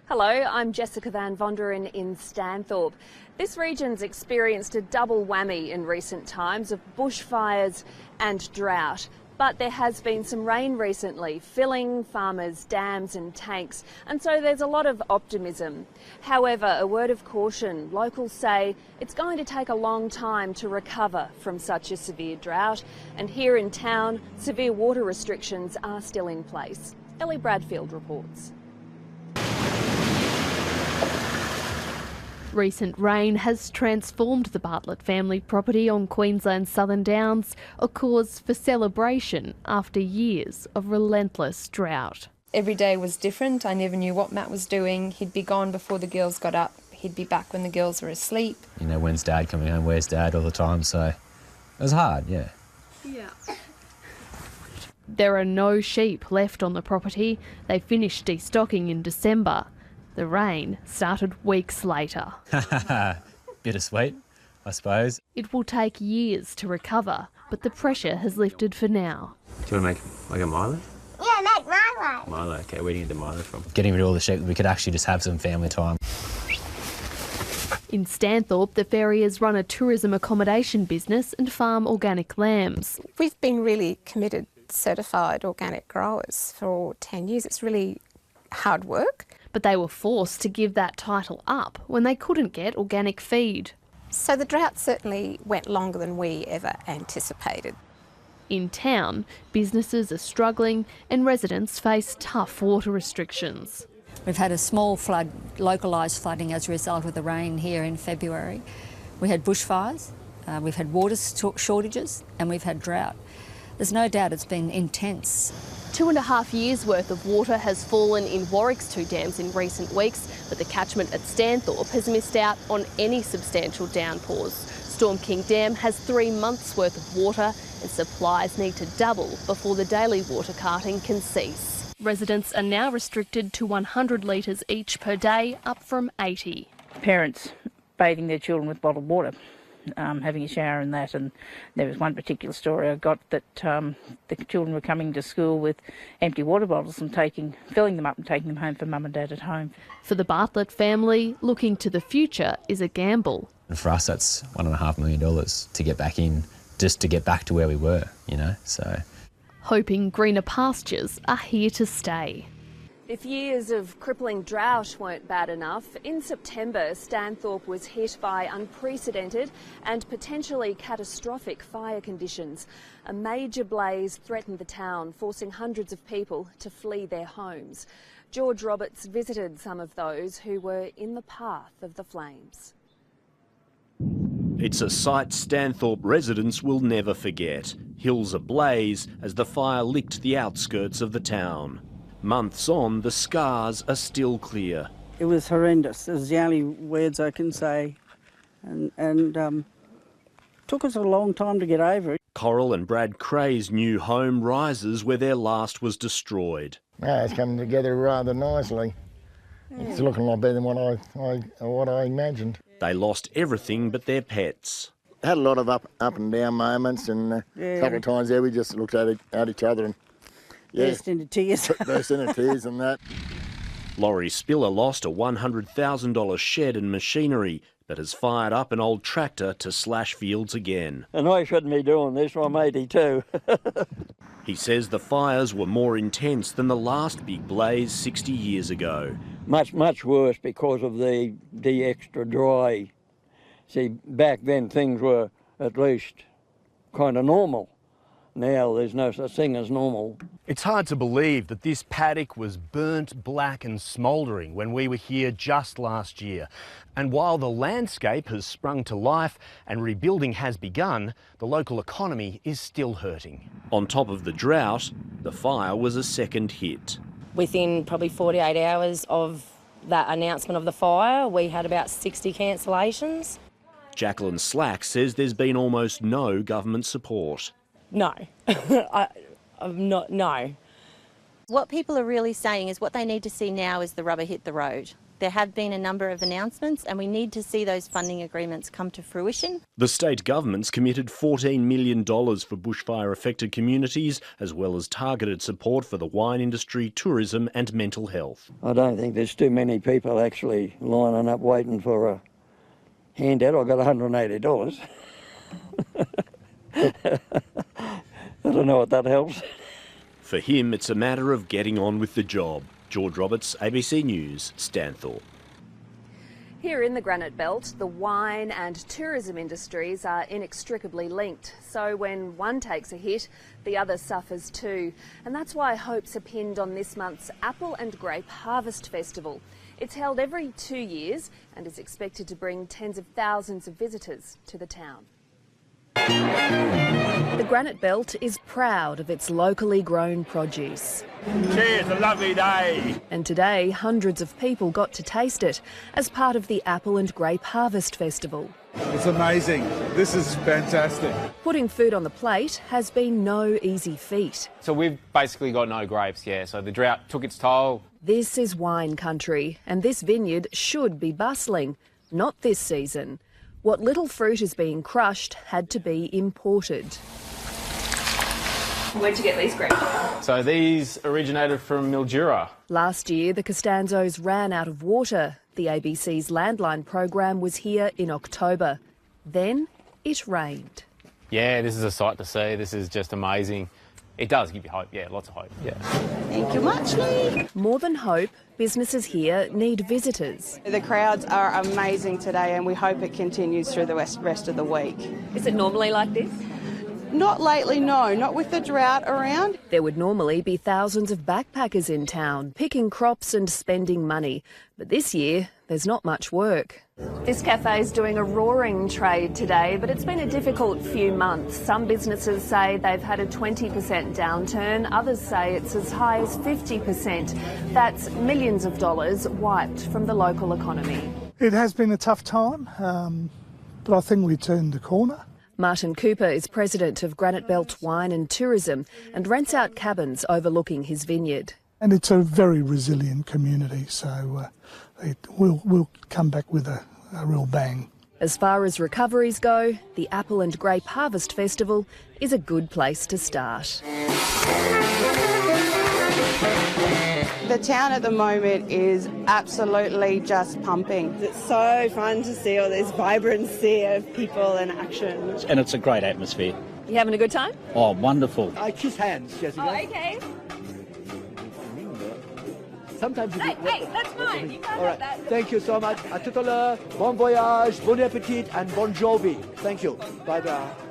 Hello, I'm Jessica Van Vonderen in Stanthorpe. This region's experienced a double whammy in recent times of bushfires and drought. But there has been some rain recently, filling farmers' dams and tanks, and so there's a lot of optimism. However, a word of caution, locals say it's going to take a long time to recover from such a severe drought, and here in town, severe water restrictions are still in place. Ellie Bradfield reports. Recent rain has transformed the Bartlett family property on Queensland's Southern Downs, a cause for celebration after years of relentless drought. Every day was different. I never knew what Matt was doing. He'd be gone before the girls got up. He'd be back when the girls were asleep. You know, when's Dad coming home, where's Dad all the time, so it was hard, yeah. There are no sheep left on the property. They finished destocking in December. The rain started weeks later. Bittersweet, I suppose. It will take years to recover, but the pressure has lifted for now. Do you want to make like a Milo? Yeah, make Milo. Milo, okay, where do you get the Milo from? Getting rid of all the sheep, we could actually just have some family time. In Stanthorpe, the farriers run a tourism accommodation business and farm organic lambs. We've been really committed, certified organic growers for 10 years. It's really hard work. But they were forced to give that title up when they couldn't get organic feed. So the drought certainly went longer than we ever anticipated. In town, businesses are struggling and residents face tough water restrictions. We've had a small flood, localised flooding as a result of the rain here in February. We had bushfires, we've had water shortages and we've had drought. There's no doubt it's been intense. 2.5 years' worth of water has fallen in Warwick's two dams in recent weeks, but the catchment at Stanthorpe has missed out on any substantial downpours. Storm King Dam has 3 months' worth of water and supplies need to double before the daily water carting can cease. Residents are now restricted to 100 litres each per day, up from 80. Parents bathing their children with bottled water, having a shower in that, and there was one particular story I got that the children were coming to school with empty water bottles and filling them up and taking them home for mum and dad at home. For the Bartlett family, looking to the future is a gamble. And for us, that's $1.5 million to get back in, just to get back to where we were, you know, so. Hoping greener pastures are here to stay. If years of crippling drought weren't bad enough, in September Stanthorpe was hit by unprecedented and potentially catastrophic fire conditions. A major blaze threatened the town, forcing hundreds of people to flee their homes. George Roberts visited some of those who were in the path of the flames. It's a sight Stanthorpe residents will never forget. Hills ablaze as the fire licked the outskirts of the town. Months on, the scars are still clear. It was horrendous, is the only words I can say, and took us a long time to get over it. Coral and Brad Cray's new home rises where their last was destroyed. It's coming together rather nicely. It's looking a lot better than what I imagined. They lost everything but their pets. Had a lot of up and down moments, and a couple of times there we just looked at each other and burst into tears. Burst into tears and that. Laurie Spiller lost a $100,000 shed and machinery, but has fired up an old tractor to slash fields again. And I shouldn't be doing this, I'm 82. He says the fires were more intense than the last big blaze 60 years ago. Much worse because of the extra dry. See, back then things were at least kind of normal. Now there's no such thing as normal. It's hard to believe that this paddock was burnt black and smouldering when we were here just last year. And while the landscape has sprung to life and rebuilding has begun, the local economy is still hurting. On top of the drought, the fire was a second hit. Within probably 48 hours of that announcement of the fire, we had about 60 cancellations. Jacqueline Slack says there's been almost no government support. No, I'm not. No, What people are really saying is what they need to see now is the rubber hit the road. There have been a number of announcements and we need to see those funding agreements come to fruition. The state government's committed $14 million for bushfire-affected communities, as well as targeted support for the wine industry, tourism and mental health. I don't think there's too many people actually lining up waiting for a handout. I got $180. I don't know what that helps. For him, it's a matter of getting on with the job. George Roberts, ABC News, Stanthorpe. Here in the Granite Belt, the wine and tourism industries are inextricably linked. So when one takes a hit, the other suffers too. And that's why hopes are pinned on this month's Apple and Grape Harvest Festival. It's held every 2 years and is expected to bring tens of thousands of visitors to the town. The Granite Belt is proud of its locally grown produce. Cheers, a lovely day. And today, hundreds of people got to taste it as part of the Apple and Grape Harvest Festival. It's amazing. This is fantastic. Putting food on the plate has been no easy feat. So we've basically got no grapes, yeah, so the drought took its toll. This is wine country, and this vineyard should be bustling. Not this season. What little fruit is being crushed had to be imported. Where'd you get these grapes? So these originated from Mildura. Last year, the Costanzos ran out of water. The ABC's Landline program was here in October. Then it rained. Yeah, this is a sight to see. This is just amazing. It does give you hope, yeah, lots of hope, yeah. Thank you much, Lee. More than hope, businesses here need visitors. The crowds are amazing today and we hope it continues through the rest of the week. Is it normally like this? Not lately, no, not with the drought around. There would normally be thousands of backpackers in town, picking crops and spending money. But this year, there's not much work. This cafe's doing a roaring trade today, but it's been a difficult few months. Some businesses say they've had a 20% downturn, others say it's as high as 50%. That's millions of dollars wiped from the local economy. It has been a tough time, but I think we turned the corner. Martin Cooper is president of Granite Belt Wine and Tourism and rents out cabins overlooking his vineyard. And it's a very resilient community, so we'll come back with a real bang. As far as recoveries go, the Apple and Grape Harvest Festival is a good place to start. The town at the moment is absolutely just pumping. It's so fun to see all this vibrancy of people and action. And it's a great atmosphere. You having a good time? Oh, wonderful. I kiss hands, Jessica. Oh, okay. Sometimes hey, that's mine. You can't have that. Thank you so much. À tout à l'heure. Bon voyage, bon appétit and bon jovi. Thank you. Bye-bye.